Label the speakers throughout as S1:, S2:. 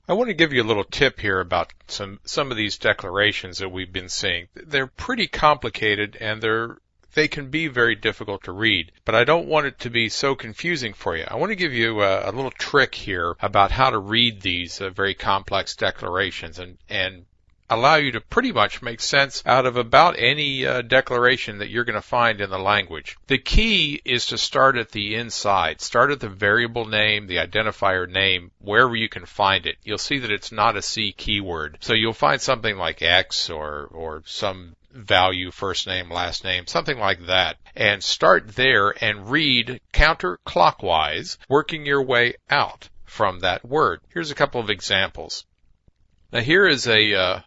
S1: I want to give you a little tip here about some of these declarations that we've been seeing. They're pretty complicated and they can be very difficult to read, but I don't want it to be so confusing for you. I want to give you a little trick here about how to read these very complex declarations and allow you to pretty much make sense out of about any declaration that you're going to find in the language. The key is to start at the inside. Start at the variable name, the identifier name, wherever you can find it. You'll see that it's not a C keyword. So you'll find something like X or some value, first name, last name, something like that. And start there and read counterclockwise, working your way out from that word. Here's a couple of examples. Now here is a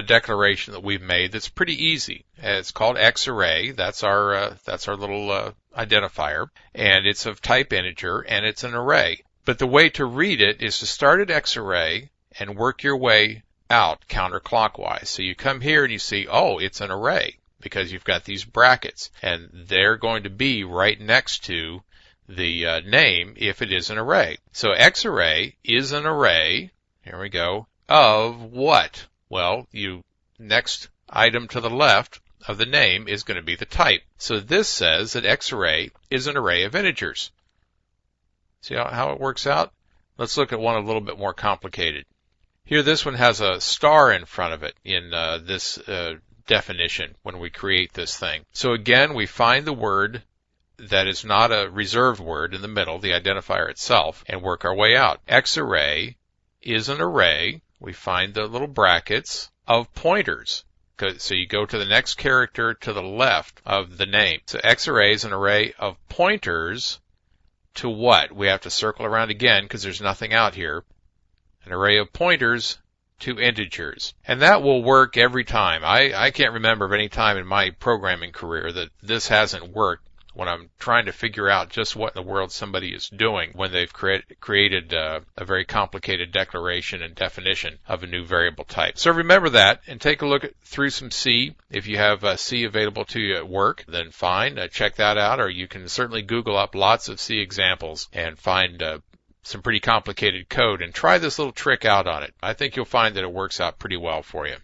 S1: declaration that we've made that's pretty easy. It's called xarray. That's our little identifier, and it's of type integer, and it's an array. But the way to read it is to start at xarray and work your way out counterclockwise. So you come here and you see, oh, it's an array because you've got these brackets, and they're going to be right next to the name if it is an array. So xarray is an array, here we go, of what? Well, next item to the left of the name is going to be the type. So this says that xarray is an array of integers. See how it works out? Let's look at one a little bit more complicated. Here, this one has a star in front of it in this definition when we create this thing. So again, we find the word that is not a reserved word in the middle, the identifier itself, and work our way out. Xarray is an array. We find the little brackets of pointers. So you go to the next character to the left of the name. So xarray is an array of pointers to what? We have to circle around again because there's nothing out here. An array of pointers to integers. And that will work every time. I can't remember of any time in my programming career that this hasn't worked when I'm trying to figure out just what in the world somebody is doing when they've created a very complicated declaration and definition of a new variable type. So remember that and take a look through some C. If you have C available to you at work, then fine, check that out, or you can certainly Google up lots of C examples and find some pretty complicated code and try this little trick out on it. I think you'll find that it works out pretty well for you.